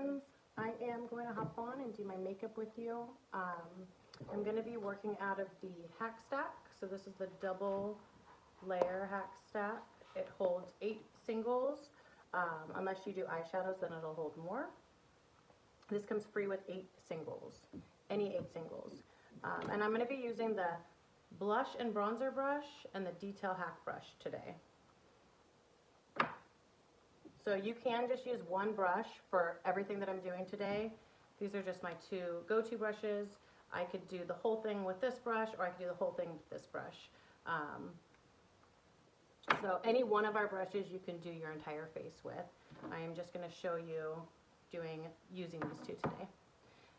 friends. I am going to hop on and do my makeup with you. I'm going to be working out of the Hack Stack. So this is the double layer Hack Stack. It holds 8 singles. Unless you do eyeshadows, then it'll hold more. This comes free with 8 singles, any 8 singles. And I'm going to be using the blush and bronzer brush and the Detail Hack brush today. So you can just use one brush for everything that I'm doing today. These are just my 2 go-to brushes. I could do the whole thing with this brush, or I could do the whole thing with this brush. So any one of our brushes you can do your entire face with. I am just going to show you using these 2 today.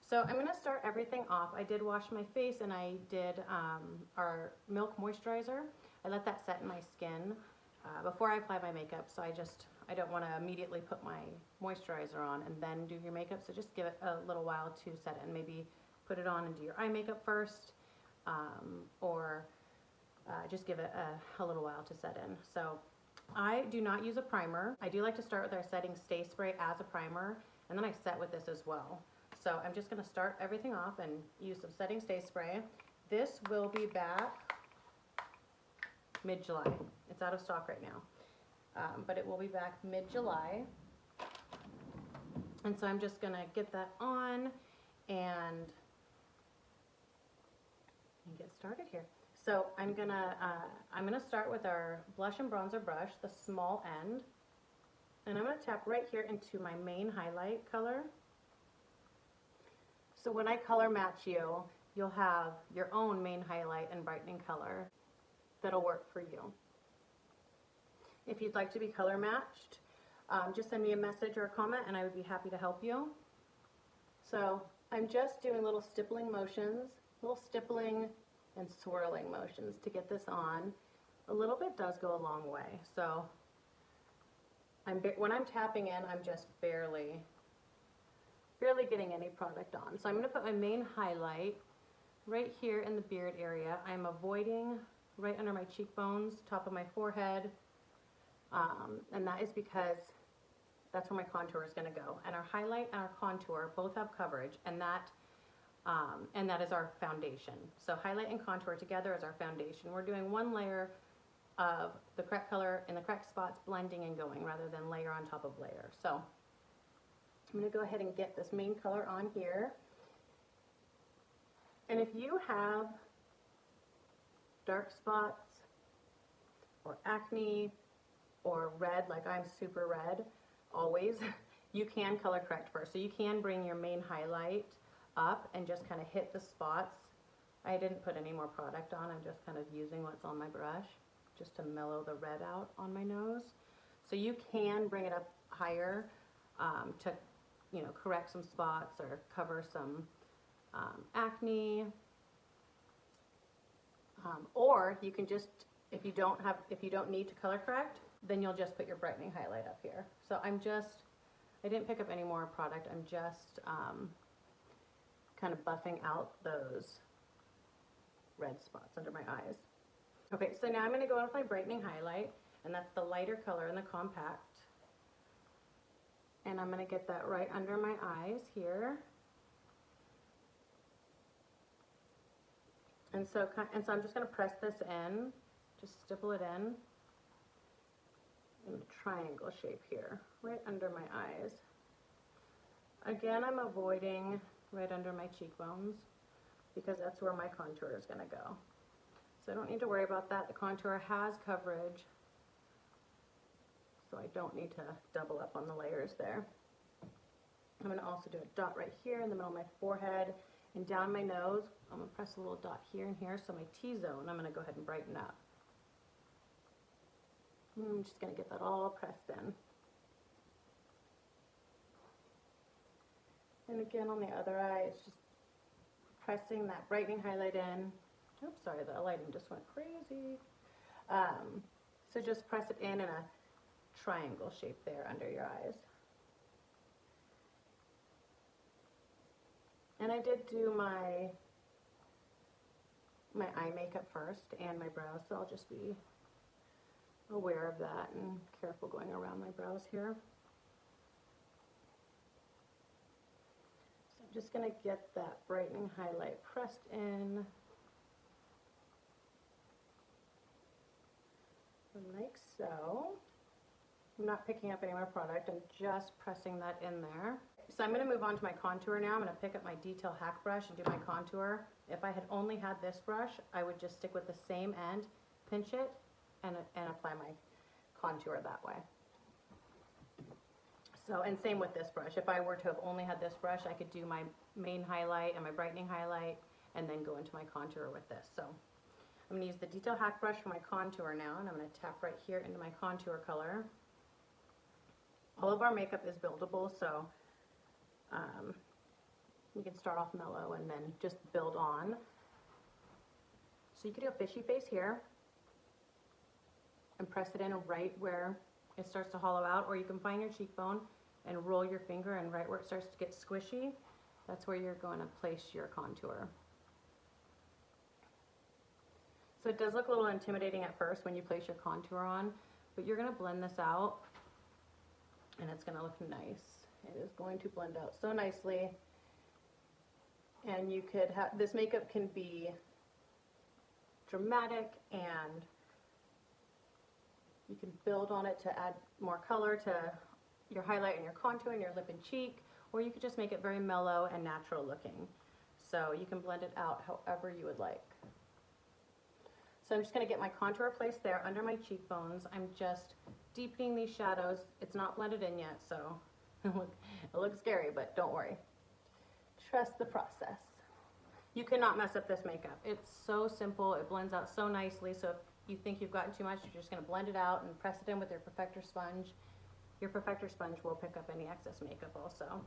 So I'm going to start everything off. I did wash my face and I did our Milk Moisturizer. I let that set in my skin before I apply my makeup, so I don't want to immediately put my moisturizer on and then do your makeup, so just give it a little while to set in. Maybe put it on and do your eye makeup first, or just give it a little while to set in. So I do not use a primer. I do like to start with our Setting Stay Spray as a primer, and then I set with this as well. So I'm just going to start everything off and use some Setting Stay Spray. This will be back mid-July. It's out of stock right now, but it will be back mid-July. And so I'm just going to get that on and get started here. So I'm gonna start with our blush and bronzer brush, the small end, and I'm gonna tap right here into my main highlight color. So when I color match you, you'll have your own main highlight and brightening color that'll work for you. If you'd like to be color matched, just send me a message or a comment and I would be happy to help you. So I'm just doing little stippling motions, little stippling and swirling motions to get this on. A little bit does go a long way. So when I'm tapping in, I'm just barely getting any product on. So I'm going to put my main highlight right here in the beard area. I'm avoiding right under my cheekbones, top of my forehead, and that is because that's where my contour is going to go. And our highlight and our contour both have coverage, and that is our foundation. So highlight and contour together is our foundation. We're doing one layer of the correct color in the correct spots, blending and going, rather than layer on top of layer. So I'm going to go ahead and get this main color on here. And if you have dark spots or acne or red, like I'm super red always, you can color correct first. So you can bring your main highlight up and just kind of hit the spots. I didn't put any more product on. I'm just kind of using what's on my brush just to mellow the red out on my nose. So you can bring it up higher to, correct some spots or cover some acne. Or you can just, if you don't need to color correct, then you'll just put your brightening highlight up here. So I didn't pick up any more product. I'm just kind of buffing out those red spots under my eyes. Okay, so now I'm going to go in with my brightening highlight, and that's the lighter color in the compact. And I'm going to get that right under my eyes here. And so I'm just going to press this in, just stipple it in a triangle shape here, right under my eyes. Again, I'm avoiding right under my cheekbones because that's where my contour is going to go. So I don't need to worry about that. The contour has coverage, so I don't need to double up on the layers there. I'm going to also do a dot right here in the middle of my forehead and down my nose. I'm going to press a little dot here and here, so my T-zone, I'm going to go ahead and brighten up. I'm just going to get that all pressed in. And again, on the other eye, it's just pressing that brightening highlight in. Oops, sorry, the lighting just went crazy. So just press it in a triangle shape there under your eyes. And I did do my eye makeup first and my brows, so I'll just be aware of that and careful going around my brows here. just gonna get that brightening highlight pressed in like so. I'm not picking up any more product, I'm just pressing that in there. So I'm gonna move on to my contour now. I'm gonna pick up my Detail Hack brush and do my contour. If I had only had this brush, I would just stick with the same end, pinch it, and apply my contour that way. So, and same with this brush. If I were to have only had this brush, I could do my main highlight and my brightening highlight and then go into my contour with this. So I'm gonna use the Detail Hack brush for my contour now, and I'm gonna tap right here into my contour color. All of our makeup is buildable, so you can start off mellow and then just build on. So you could do a fishy face here and press it in right where it starts to hollow out, or you can find your cheekbone and roll your finger, and right where it starts to get squishy, that's where you're going to place your contour. So it does look a little intimidating at first when you place your contour on, but you're going to blend this out and it's going to look nice. It is going to blend out so nicely, and you could have, this makeup can be dramatic and you can build on it to add more color to your highlight and your contour and your lip and cheek, or you could just make it very mellow and natural looking. So you can blend it out however you would like. So I'm just going to get my contour placed there under my cheekbones. I'm just deepening these shadows. It's not blended in yet, so it looks scary, but don't worry. Trust the process. You cannot mess up this makeup. It's so simple. It blends out so nicely. So if you think you've gotten too much, you're just going to blend it out and press it in with your Perfector sponge. Your Perfector sponge will pick up any excess makeup also.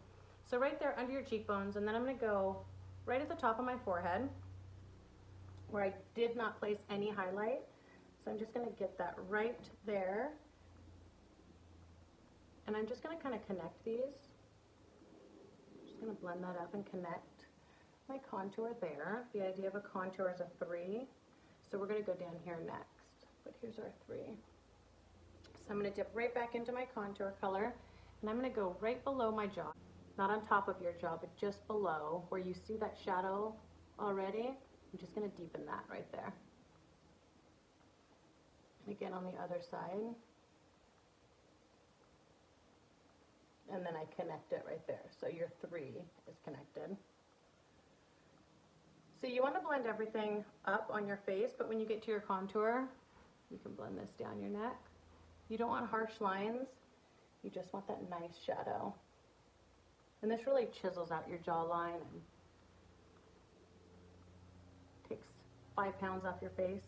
So right there under your cheekbones, and then I'm going to go right at the top of my forehead where I did not place any highlight. So I'm just going to get that right there. And I'm just going to kind of connect these. I'm just going to blend that up and connect my contour there. The idea of a contour is a 3. So we're going to go down here next. But here's our 3. So I'm going to dip right back into my contour color, and I'm going to go right below my jaw. Not on top of your jaw, but just below where you see that shadow already. I'm just going to deepen that right there. And again on the other side. And then I connect it right there. So your 3 is connected. So you want to blend everything up on your face, but when you get to your contour, you can blend this down your neck. You don't want harsh lines. You just want that nice shadow. And this really chisels out your jawline and takes 5 pounds off your face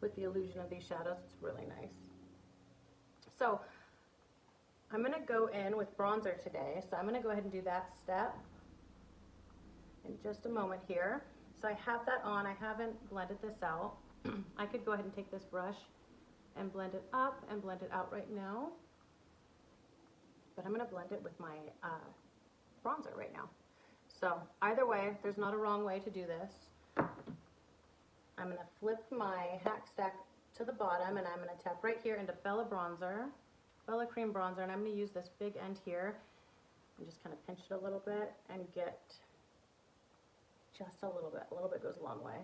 with the illusion of these shadows. It's really nice. So I'm going to go in with bronzer today. So I'm going to go ahead and do that step in just a moment here. So I have that on. I haven't blended this out. I could go ahead and take this brush and blend it up and blend it out right now. But I'm going to blend it with my bronzer right now. So either way, there's not a wrong way to do this. I'm going to flip my Hack Stack to the bottom, and I'm going to tap right here into Bella Bronzer, Bella Cream Bronzer, and I'm going to use this big end here and just kind of pinch it a little bit and get just a little bit. A little bit goes a long way.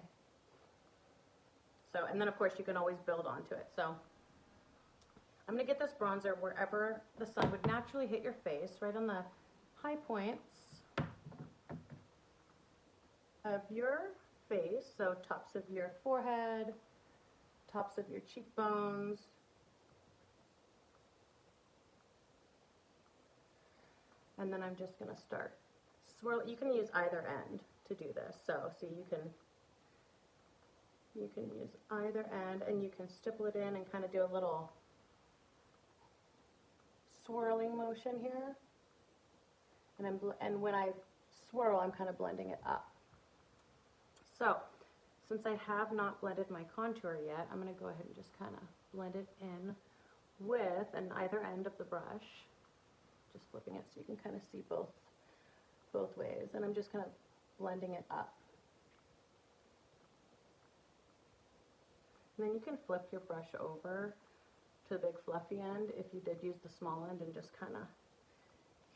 So, and then of course you can always build onto it. So I'm going to get this bronzer wherever the sun would naturally hit your face, right on the high points of your face. So tops of your forehead, tops of your cheekbones. And then I'm just going to start swirl. You can use either end to do this. So see, you can use either end, and you can stipple it in and kind of do a little swirling motion here. And when I swirl, I'm kind of blending it up. So since I have not blended my contour yet, I'm going to go ahead and just kind of blend it in with an either end of the brush. Just flipping it so you can kind of see both ways. And I'm just kind of blending it up. And then you can flip your brush over to the big fluffy end if you did use the small end, and just kind of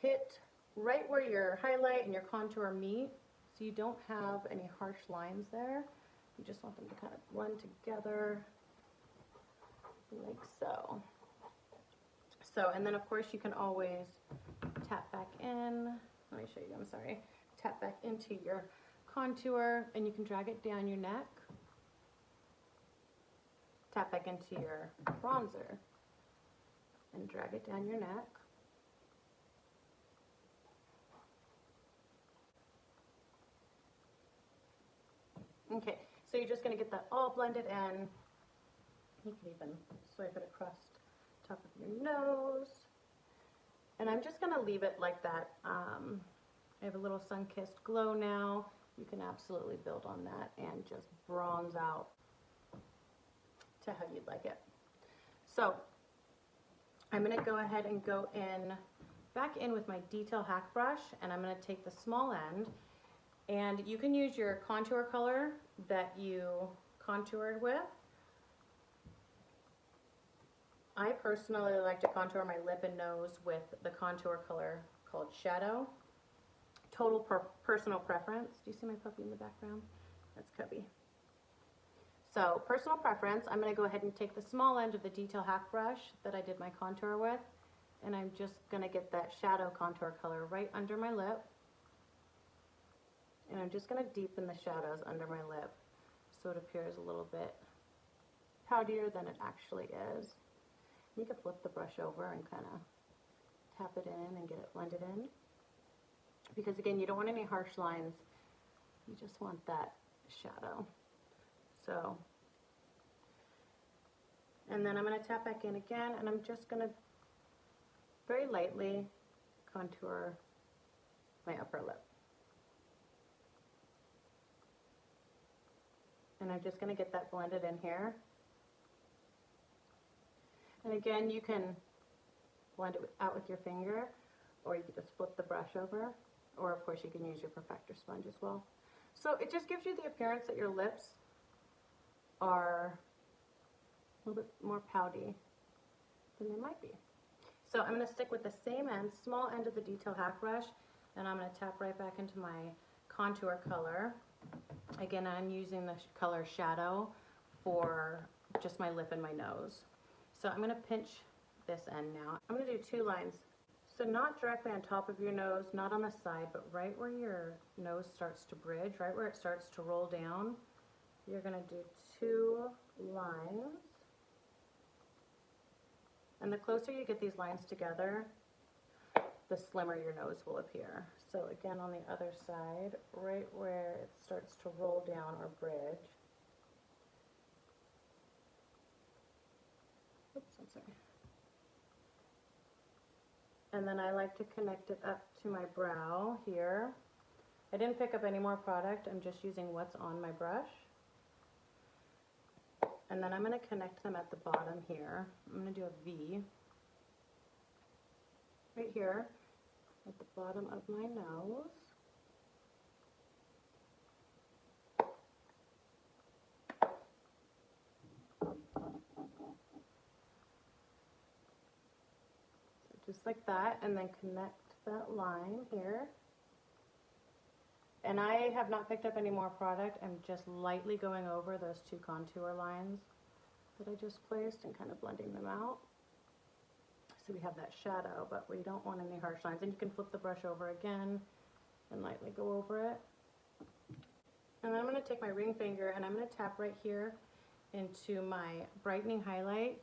hit right where your highlight and your contour meet, so you don't have any harsh lines there. You just want them to kind of blend together like so. So, and then of course you can always tap back in. Let me show you, I'm sorry. Tap back into your contour and you can drag it down your neck. Tap back into your bronzer and drag it down your neck. Okay, so you're just going to get that all blended in. You can even swipe it across the top of your nose. And I'm just going to leave it like that. I have a little sun-kissed glow now. You can absolutely build on that and just bronze out to how you'd like it. So I'm going to go ahead and go in back in with my detail hack brush, and I'm going to take the small end, and you can use your contour color that you contoured with. I personally like to contour my lip and nose with the contour color called Shadow. Total personal preference. Do you see my puppy in the background? That's Cubby. So personal preference, I'm going to go ahead and take the small end of the detail hack brush that I did my contour with, and I'm just going to get that shadow contour color right under my lip. And I'm just going to deepen the shadows under my lip so it appears a little bit powdier than it actually is. You can flip the brush over and kind of tap it in and get it blended in. Because again, you don't want any harsh lines. You just want that shadow. So, and then I'm going to tap back in again, and I'm just going to very lightly contour my upper lip. And I'm just going to get that blended in here. And again, you can blend it out with your finger, or you can just flip the brush over, or of course you can use your perfector sponge as well. So it just gives you the appearance that your lips are a little bit more pouty than they might be. So I'm going to stick with the same end, small end of the detail hack brush, and I'm going to tap right back into my contour color. Again, I'm using the color Shadow for just my lip and my nose. So I'm going to pinch this end now. I'm going to do 2 lines. So not directly on top of your nose, not on the side, but right where your nose starts to bridge, right where it starts to roll down. You're going to do 2 lines. And the closer you get these lines together, the slimmer your nose will appear. So again, on the other side, right where it starts to roll down or bridge. Oops, I'm sorry. And then I like to connect it up to my brow here. I didn't pick up any more product, I'm just using what's on my brush. And then I'm going to connect them at the bottom here. I'm going to do a V right here at the bottom of my nose. So just like that, and then connect that line here. And I have not picked up any more product. I'm just lightly going over those 2 contour lines that I just placed and kind of blending them out. So we have that shadow, but we don't want any harsh lines. And you can flip the brush over again and lightly go over it. And then I'm going to take my ring finger and I'm going to tap right here into my brightening highlight,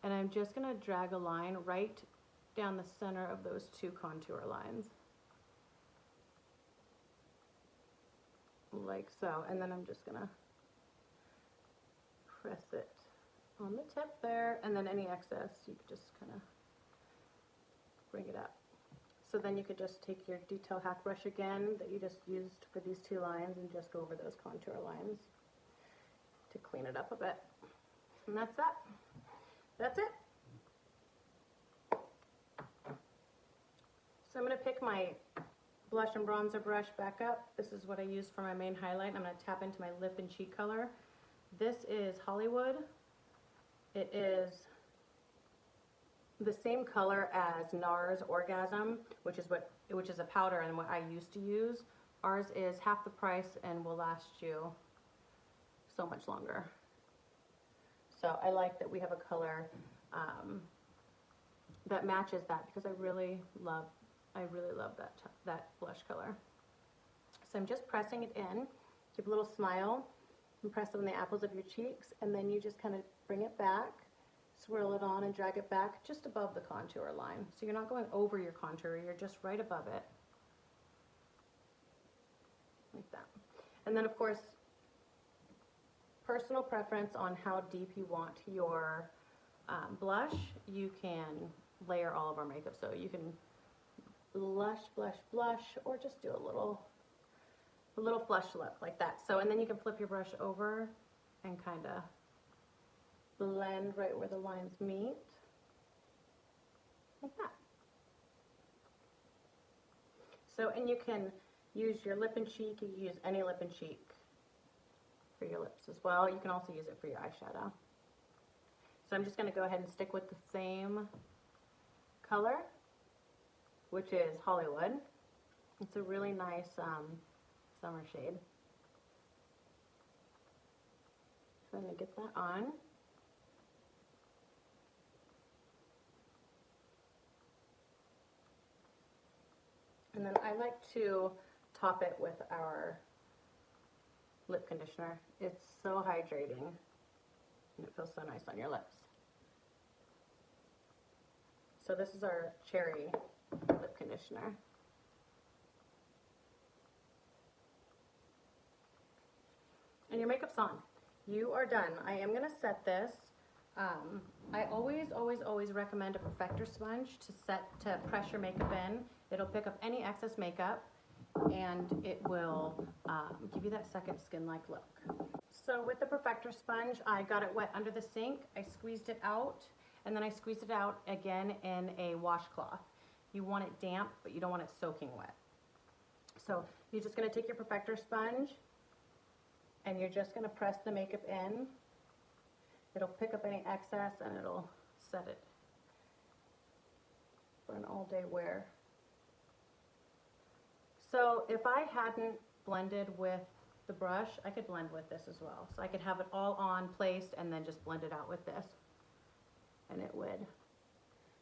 and I'm just going to drag a line right down the center of those 2 contour lines. Like so, and then I'm just gonna press it on the tip there, and then any excess you could just kind of bring it up. So then you could just take your detail hack brush again that you just used for these 2 lines and just go over those contour lines to clean it up a bit. And that's that. That's it. So I'm going to pick my blush and bronzer brush back up. This is what I use for my main highlight. I'm going to tap into my lip and cheek color. This is Hollywood. It is the same color as NARS Orgasm, which is a powder and what I used to use. Ours is half the price and will last you so much longer. So I like that we have a color that matches that, because I really love that blush color. So I'm just pressing it in. Give a little smile and press it on the apples of your cheeks, and then you just kind of bring it back, swirl it on and drag it back just above the contour line. So you're not going over your contour, you're just right above it. Like that. And then of course, personal preference on how deep you want your blush. You can layer all of our makeup, so you can blush, blush, blush, or just do a little flush look like that. So, and then you can flip your brush over and kind of blend right where the lines meet, like that. So, and you can use your lip and cheek. You can use any lip and cheek for your lips as well. You can also use it for your eyeshadow. So I'm just going to go ahead and stick with the same color, which is Hollywood. It's a really nice summer shade. So I'm going to get that on. And then I like to top it with our lip conditioner. It's so hydrating and it feels so nice on your lips. So this is our cherry lip conditioner. And your makeup's on. You are done. I am going to set this. I always recommend a perfector sponge to press your makeup in. It'll pick up any excess makeup and it will give you that second skin-like look. So with the perfector sponge, I got it wet under the sink. I squeezed it out, and then I squeezed it out again in a washcloth. You want it damp, but you don't want it soaking wet. So you're just going to take your perfector sponge and you're just going to press the makeup in. It'll pick up any excess and it'll set it for an all-day wear. So if I hadn't blended with the brush, I could blend with this as well. So I could have it all on, placed, and then just blend it out with this. And it would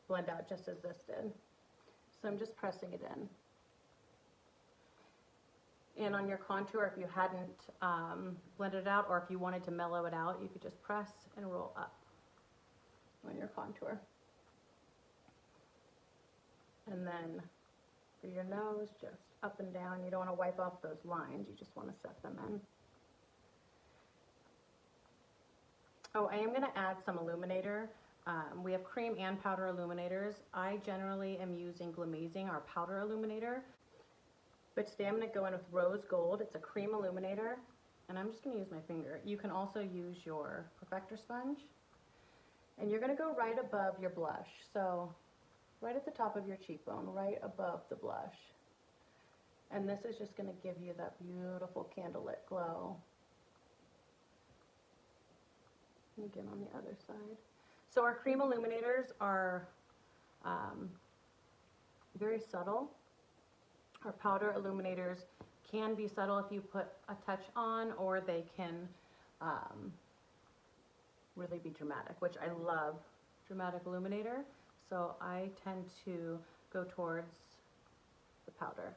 blend out just as this did. So I'm just pressing it in. And on your contour, if you hadn't blended it out, or if you wanted to mellow it out, you could just press and roll up on your contour. And then for your nose, just up and down. You don't want to wipe off those lines, you just want to set them in. Oh, I am going to add some illuminator. We have cream and powder illuminators. I generally am using Glamazing, our powder illuminator. But today I'm going to go in with Rose Gold. It's a cream illuminator, and I'm just going to use my finger. You can also use your perfector sponge. And you're going to go right above your blush. So right at the top of your cheekbone, right above the blush. And this is just going to give you that beautiful candlelit glow. And again on the other side. So our cream illuminators are very subtle. Our powder illuminators can be subtle if you put a touch on, or they can really be dramatic, which I love dramatic illuminator. So I tend to go towards the powder.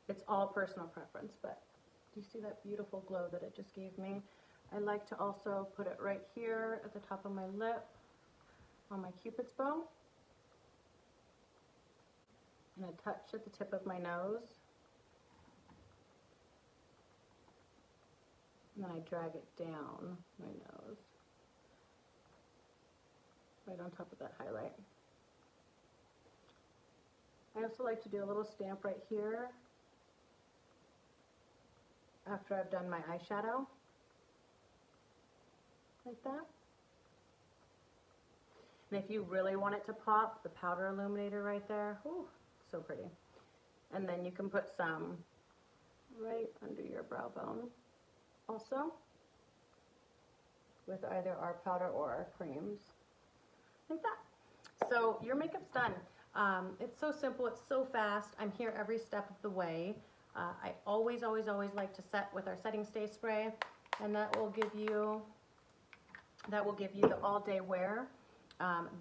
It's all personal preference, but do you see that beautiful glow that it just gave me? I like to also put it right here at the top of my lip on my Cupid's bow. And a touch at the tip of my nose. And then I drag it down my nose, right on top of that highlight. I also like to do a little stamp right here after I've done my eyeshadow, like that. And if you really want it to pop, the powder illuminator right there, whew, so pretty. And then you can put some right under your brow bone also, with either our powder or our creams, like that. So your makeup's done. It's so simple, it's so fast. I'm here every step of the way. I always like to set with our setting stay spray, and that will give you the all day wear.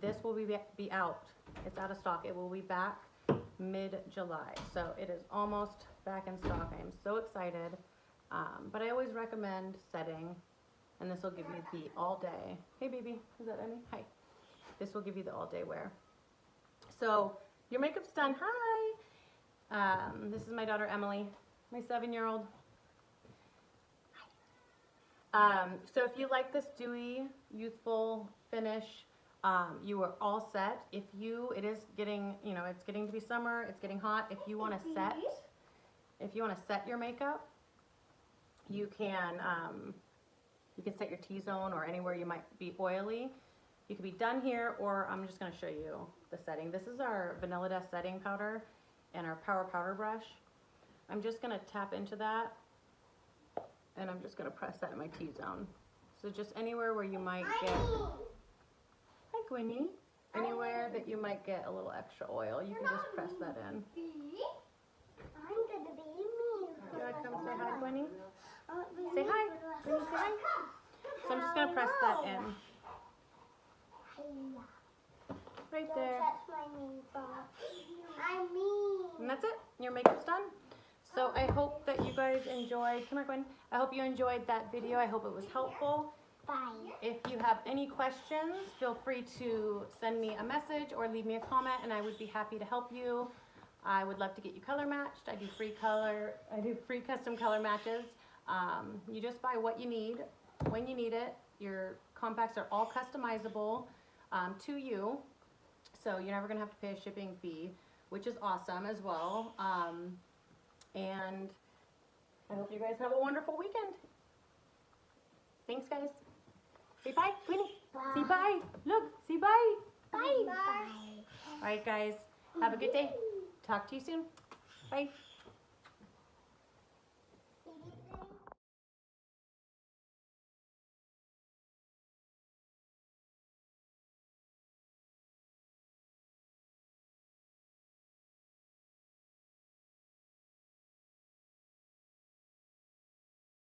This will be out. It's out of stock. It will be back mid-July. So it is almost back in stock. I am so excited. But I always recommend setting, and this will give you the all day. Hey baby, is that Emmy? Hi. This will give you the all day wear. So your makeup's done. Hi. This is my daughter Emily, my 7-year-old. So if you like this dewy, youthful finish, you are all set. It is getting, it's getting to be summer, it's getting hot. If you want to set your makeup, you can set your T-zone or anywhere you might be oily. You can be done here, or I'm just going to show you the setting. This is our Vanilla Dust setting powder and our Power Powder brush. I'm just going to tap into that, and I'm just going to press that in my T-zone. So just anywhere where you might get, hi Gwynnie, anywhere that you might get a little extra oil, you can just press that in. I'm gonna be me. You want to come say hi, Gwynnie? Say hi. Gwynnie, say hi. So I'm just going to press that in. Right there. That's my mean ball. I'm mean. And that's it. Your makeup's done. So I hope that you guys enjoyed. Come here, Gwen. I hope you enjoyed that video. I hope it was helpful. Bye. If you have any questions, feel free to send me a message or leave me a comment, and I would be happy to help you. I would love to get you color matched. I do free custom color matches. You just buy what you need when you need it. Your compacts are all customizable to you, so you're never gonna have to pay a shipping fee, which is awesome as well. And I hope you guys have a wonderful weekend. Thanks, guys. Say bye, Gwynnie. Bye. Say bye. Look, say bye. Bye. Bye. All right, guys. Have a good day. Talk to you soon. Bye.